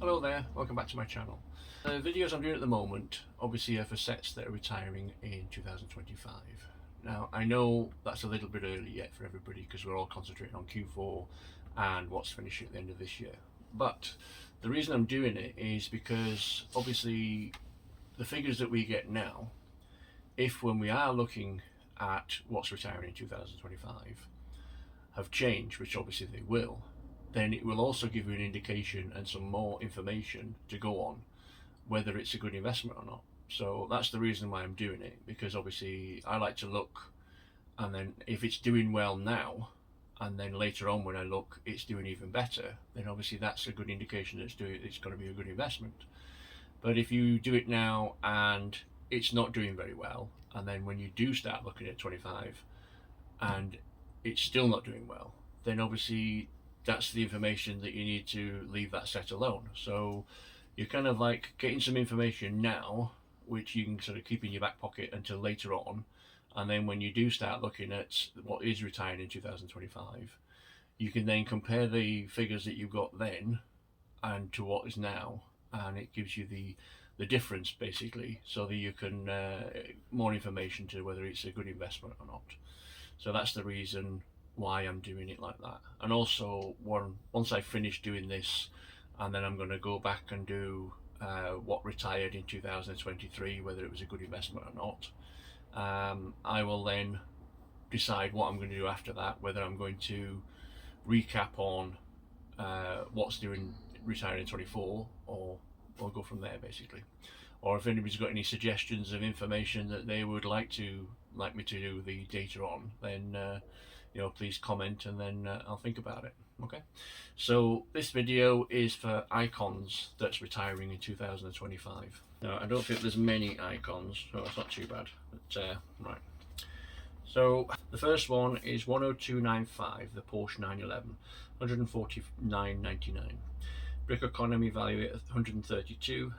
Hello there, welcome back to my channel. The videos I'm doing at the moment obviously are for sets that are retiring in 2025. Now I know that's a little bit early yet for everybody because we're all concentrating on Q4 and what's finishing at the end of this year. But the reason I'm doing it is because obviously the figures that we get now, if when we are looking at what's retiring in 2025 have changed, which obviously they will, then it will also give you an indication and some more information to go on whether it's a good investment or not. So that's the reason why I'm doing it, because obviously I like to look, and then if it's doing well now and then later on when I look it's doing even better, then obviously that's a good indication that it's going to be a good investment. But if you do it now and it's not doing very well, and then when you do start looking at 25 and it's still not doing well, then obviously that's the information that you need to leave that set alone. So you're kind of like getting some information now which you can sort of keep in your back pocket until later on, and then when you do start looking at what is retiring in 2025, you can then compare the figures that you've got then and to what is now, and it gives you the difference basically, so that you can more information to whether it's a good investment or not. So that's the reason why I'm doing it like that. And also once I finish doing this, and then I'm going to go back and do what retired in 2023, whether it was a good investment or not. I will then decide what I'm going to do after that, whether I'm going to recap on what's doing retiring in 24, or we'll go from there basically. Or if anybody's got any suggestions of information that they would like me to do the data on, then please comment, and then I'll think about it. Okay, so this video is for icons that's retiring in 2025. Now I don't think there's many icons, so it's not too bad, but right. So the first one is 10295, the Porsche 911, 149.99. Brickeconomy value at 132.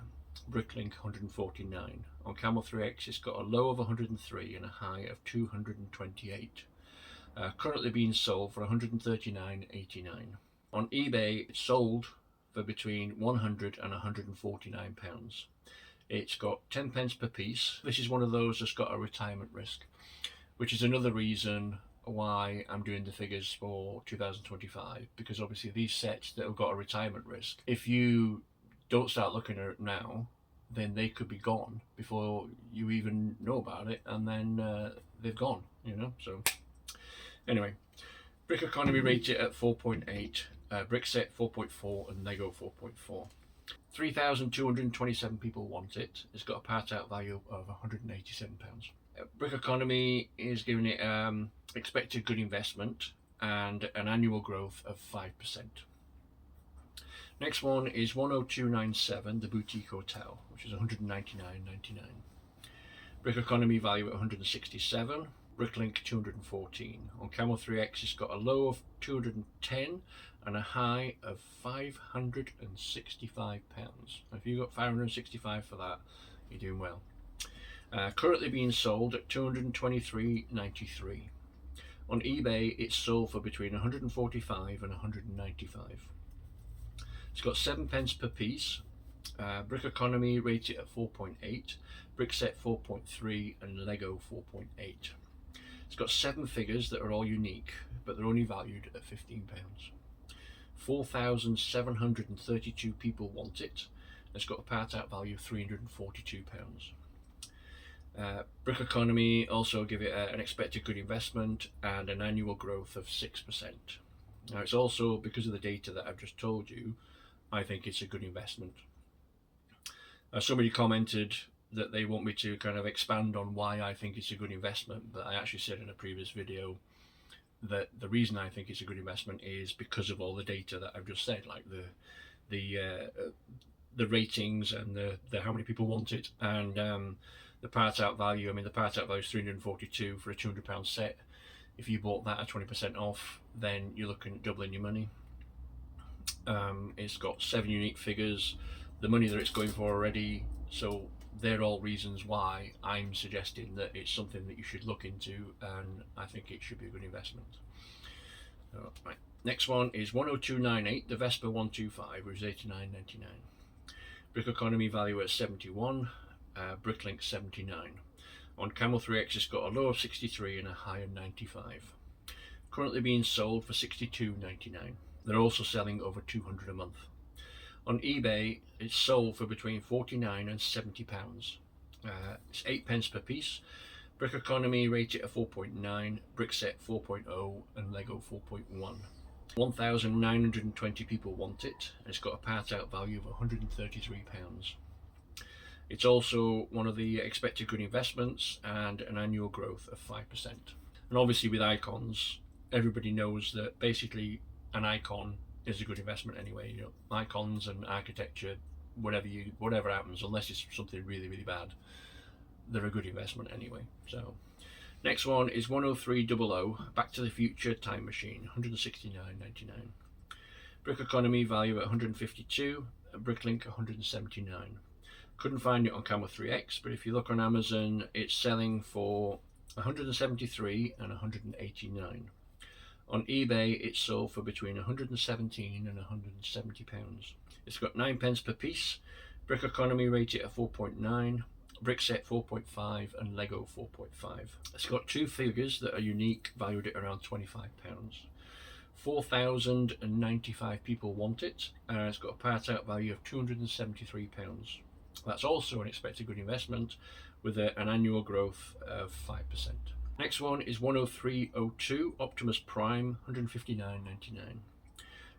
Bricklink 149. On Camel 3X it's got a low of 103 and a high of 228. Currently being sold for 139.89. On eBay it's sold for between 100 and 149 pounds. It's got 10 pence per piece. This is one of those that's got a retirement risk, which is another reason why I'm doing the figures for 2025, because obviously these sets that have got a retirement risk, if you don't start looking at it now, then they could be gone before you even know about it, and then they've gone, so anyway. Brickeconomy rated at 4.8, BrickSet 4.4 and Lego 4.4. 3,227 people want it. It's got a part out value of £187. Brickeconomy is giving it expected good investment and an annual growth of 5%. Next one is 10297, the Boutique Hotel, which is 199.99. Brickeconomy value at 167. Bricklink 214. On Camel 3X it's got a low of 210 and a high of £565. If you got 565 for that, you're doing well. Currently being sold at 223.93. On eBay it's sold for between 145 and 195. It's got 7 pence per piece. Brickeconomy rated at 4.8, BrickSet 4.3 and Lego 4.8. It's got 7 figures that are all unique, but they're only valued at £15. 4,732 people want it. It's got a part out value of £342. Brickeconomy also give it an expected good investment and an annual growth of 6%. Now it's also, because of the data that I've just told you, I think it's a good investment. Somebody commented that they want me to kind of expand on why I think it's a good investment, but I actually said in a previous video that the reason I think it's a good investment is because of all the data that I've just said, like the ratings and the how many people want it, and the part out value. I mean, the part out value is 342 for a £200 set. If you bought that at 20% off, then you're looking at doubling your money. It's got 7 unique figures, the money that it's going for already, so they're all reasons why I'm suggesting that it's something that you should look into, and I think it should be a good investment. Right. Next one is 10298, the Vespa 125, which is $89.99. Brickeconomy value at 71, Bricklink 79. On Camel 3X it's got a low of 63 and a high of 95. Currently being sold for $62.99. They're also selling over 200 a month. On eBay it's sold for between 49 and 70 pounds. It's 8 pence per piece. Brickeconomy rate it at 4.9, BrickSet 4.0 and Lego 4.1. 1,920 people want it. It's got a part out value of £133. It's also one of the expected good investments and an annual growth of 5%. And obviously with icons, everybody knows that basically an icon is a good investment anyway. You know, icons and architecture, whatever happens, unless it's something really, really bad, they're a good investment anyway. So next one is 10300, Back to the Future Time Machine, $169.99. Brickeconomy value at 152, Bricklink 179. Couldn't find it on Camel 3X, but if you look on Amazon, it's selling for 173 and 189. On eBay, it's sold for between 117 and 170 pounds. It's got 9 pence per piece. Brickeconomy rated at 4.9. BrickSet 4.5 and Lego 4.5. It's got 2 figures that are unique, valued at around £25. 4,095 people want it, and it's got a part out value of £273. That's also an expected good investment with an annual growth of 5%. Next one is 10302, Optimus Prime, $159.99.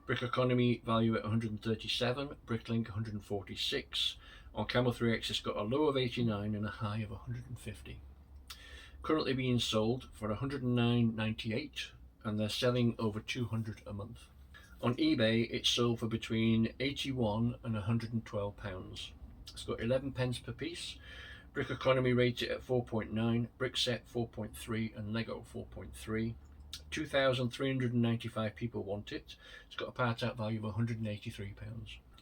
Brickeconomy value at 137, Bricklink 146. On Camel 3X it's got a low of 89 and a high of 150. Currently being sold for $109.98 and they're selling over 200 a month. On eBay it's sold for between 81 and 112 pounds. It's got 11 pence per piece. Brickeconomy rated at 4.9, BrickSet 4.3 and Lego 4.3. 2,395 people want it. It's got a part out value of £183.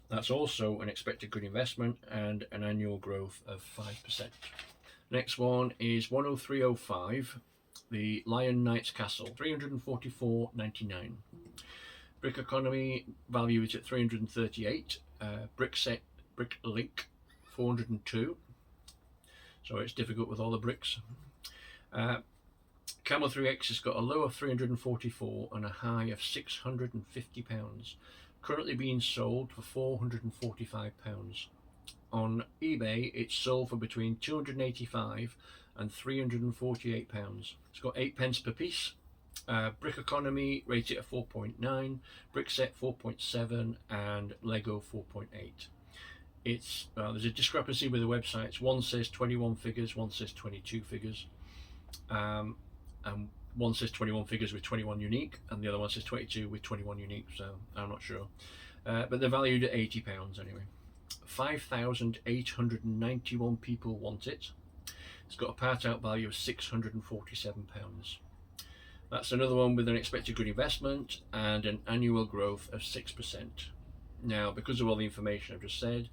That's also an expected good investment and an annual growth of 5%. Next one is 10305, the Lion Knight's Castle, $344.99. Brickeconomy value is at 338. BrickSet Bricklink 402. So it's difficult with all the bricks. Camel 3X has got a low of 344 and a high of £650. Currently being sold for £445. On eBay it's sold for between £285 and £348. It's got 8 pence per piece. Brickeconomy rated at 4.9, BrickSet 4.7 and Lego 4.8. It's there's a discrepancy with the websites. One says 21 figures, one says 22 figures, and one says 21 figures with 21 unique, and the other one says 22 with 21 unique. So I'm not sure, but they're valued at £80 anyway. 5,891 people want it. It's got a part out value of £647. That's another one with an expected good investment and an annual growth of 6%. Now, because of all the information I've just said,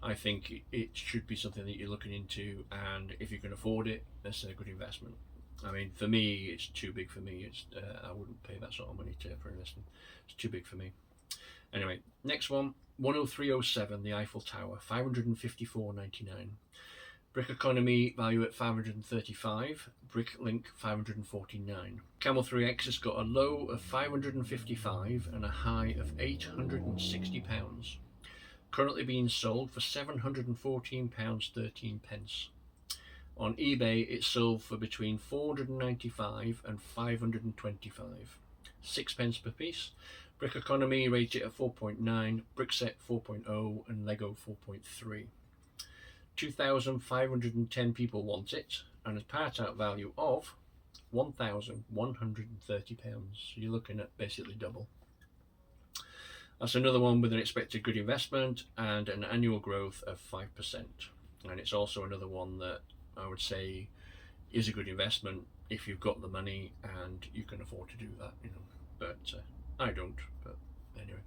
I think it should be something that you're looking into, and if you can afford it, that's a good investment. I mean, for me, it's too big for me. I wouldn't pay that sort of money for investment. It's too big for me. Anyway, next one, 10307, the Eiffel Tower, $554.99. Brickeconomy value at 535, Bricklink 549. Camel 3X has got a low of 555 and a high of £860. Currently being sold for £714.13. On eBay it's sold for between £495 and £525. 6 pence per piece. Brickeconomy rated at 4.9, BrickSet 4.0 and Lego 4.3. 2,510 people want it, and a part out value of £1,130. So you're looking at basically double. That's another one with an expected good investment and an annual growth of 5%. And it's also another one that I would say is a good investment if you've got the money and you can afford to do that, you know. But I don't. But anyway,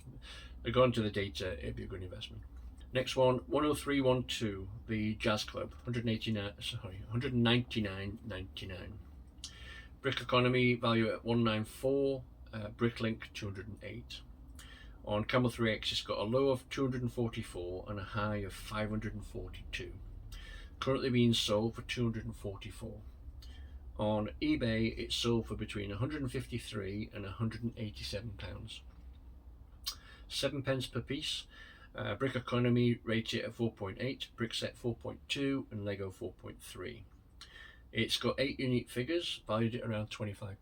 according to the data, it'd be a good investment. Next one, 10312, the Jazz Club, $199.99. Brickeconomy value at 194, Bricklink 208. On Camel 3X it's got a low of 244 and a high of 542. Currently being sold for 244. On eBay it's sold for between 153 and 187 pounds. 7 pence per piece. Brickeconomy rates it at 4.8, BrickSet 4.2 and Lego 4.3. It's got 8 unique figures valued at around £25.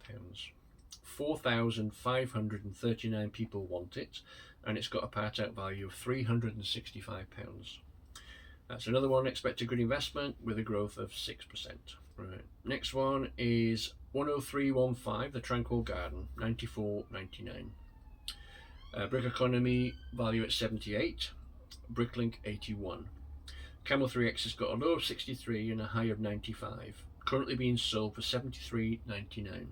4,539 people want it, and it's got a part out value of £365. That's another one, expect a good investment with a growth of 6%. Right. Next one is 10315, the Tranquil Garden, $94.99. Brickeconomy value at 78, Bricklink 81. Camel 3X has got a low of 63 and a high of 95. Currently being sold for £73.99.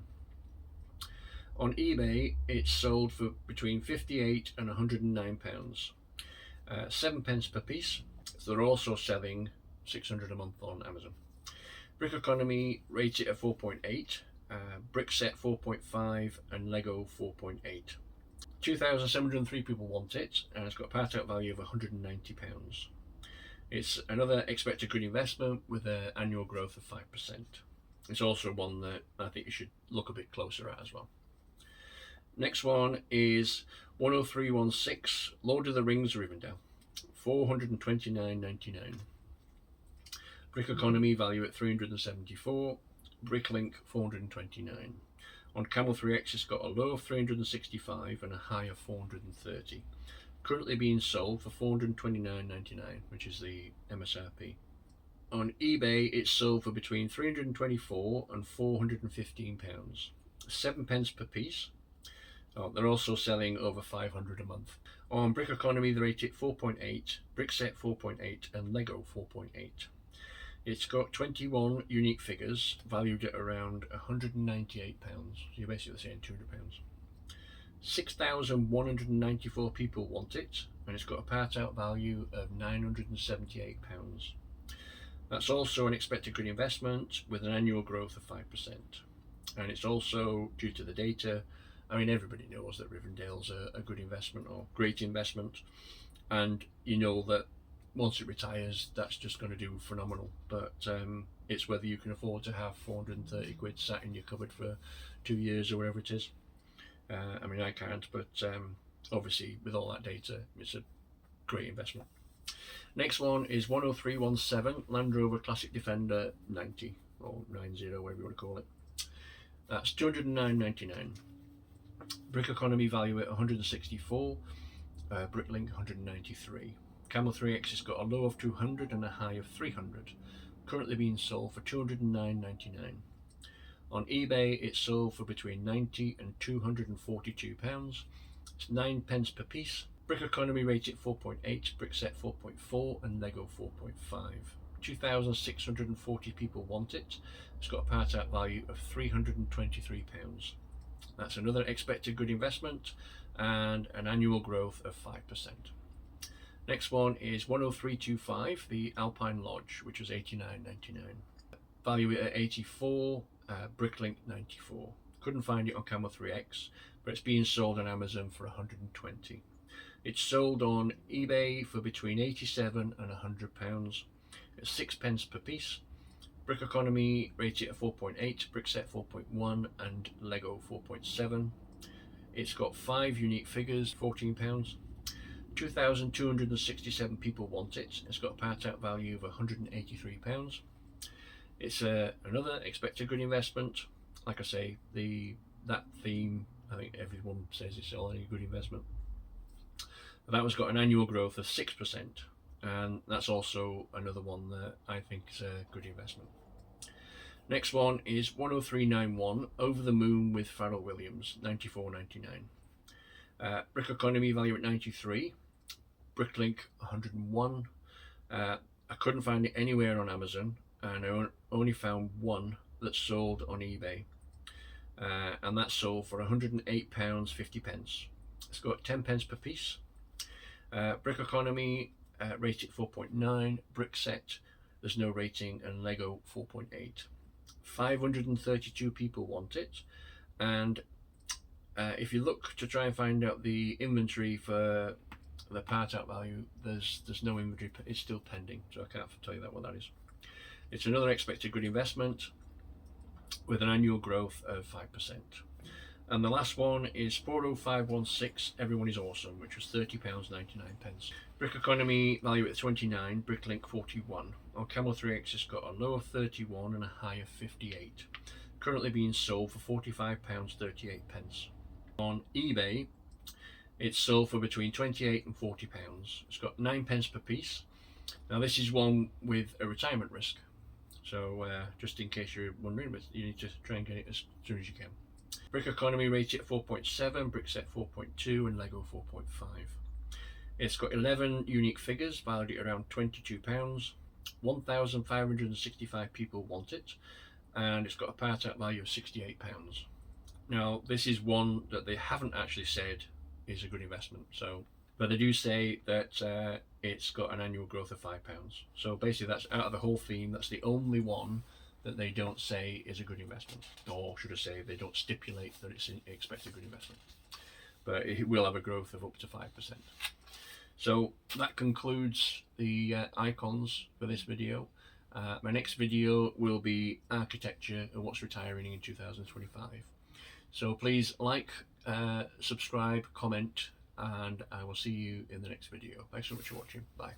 On eBay it's sold for between 58 and £109. 7 pence per piece. So they're also selling 600 a month on Amazon. Brickeconomy rates it at 4.8, BrickSet 4.5 and Lego 4.8. 2,703 people want it, and it's got a part out value of £190. It's another expected good investment with an annual growth of 5%. It's also one that I think you should look a bit closer at as well. Next one is 10316, Lord of the Rings Rivendell, $429.99. Brickeconomy value at 374, Bricklink 429. On Camel 3X it's got a low of 365 and a high of 430. Currently being sold for $429.99, which is the MSRP. On eBay it's sold for between 324 and £415. 7 pence per piece. They're also selling over 500 a month. On Brickeconomy they rate it 4.8, BrickSet 4.8 and Lego 4.8. It's got 21 unique figures valued at around £198. So you're basically saying £200. 6,194 people want it, and it's got a part out value of £978. That's also an expected good investment with an annual growth of 5%. And it's also, due to the data, I mean everybody knows that Rivendell's a good investment or great investment, and you know that once it retires that's just going to do phenomenal, but it's whether you can afford to have 430 quid sat in your cupboard for 2 years or whatever it is. I mean I can't, but obviously with all that data it's a great investment. Next one is 10317, Land Rover Classic Defender 90 or 90, whatever you want to call it. That's $209.99. Brickeconomy value at 164, Bricklink 193. Camel 3X has got a low of 200 and a high of 300. Currently being sold for £209.99. On eBay it's sold for between £90 and £242. It's 9 pence per piece. Brickeconomy rates it 4.8, BrickSet 4.4 and Lego 4.5. 2,640 people want it. It's got a part out value of £323. That's another expected good investment and an annual growth of 5%. Next one is 10325, the Alpine Lodge, which was $89.99. Value it at 84, Bricklink 94. Couldn't find it on Camel 3X, but it's being sold on Amazon for 120. It's sold on eBay for between 87 and £100. It's 6 pence per piece. Brickeconomy rates it at 4.8, BrickSet 4.1 and Lego 4.7. It's got 5 unique figures, £14. 2,267 people want it. It's got a part out value of £183. It's another expected good investment. Like I say, that theme, I think everyone says it's only a good investment. But that one's got an annual growth of 6%, and that's also another one that I think is a good investment. Next one is 10391, Over the Moon with Pharrell Williams, $94.99. Brickeconomy value at 93, Bricklink 101. I couldn't find it anywhere on Amazon, and I only found one that sold on eBay, and that sold for £108.50. It's got 10 pence per piece. Brickeconomy rated 4.9, BrickSet there's no rating, and Lego 4.8. 532 people want it, and if you look to try and find out the inventory for the part out value, there's no inventory, it's still pending, so I can't tell you what that is. It's another expected good investment with an annual growth of 5%. And the last one is 40516 Everyone is Awesome, which was £30.99. Brickeconomy value at 29, Bricklink 41. On Camel 3X it's got a low of 31 and a high of 58. Currently being sold for £45.38. On eBay it's sold for between £28 and £40. It's got 9p per piece. Now this is one with a retirement risk, so just in case you're wondering, but you need to try and get it as soon as you can. Brickeconomy rated at 4.7, BrickSet 4.2 and Lego 4.5. It's got 11 unique figures valued at around £22. 1,565 people want it, and it's got a part out value of £68. Now this is one that they haven't actually said is a good investment, so, but they do say that it's got an annual growth of £5. So basically that's out of the whole theme, that's the only one that they don't say is a good investment, or should I say they don't stipulate that it's an expected good investment, but it will have a growth of up to 5%. So that concludes the icons for this video. My next video will be architecture and what's retiring in 2025. So please like, subscribe, comment, and I will see you in the next video. Thanks so much for watching. Bye.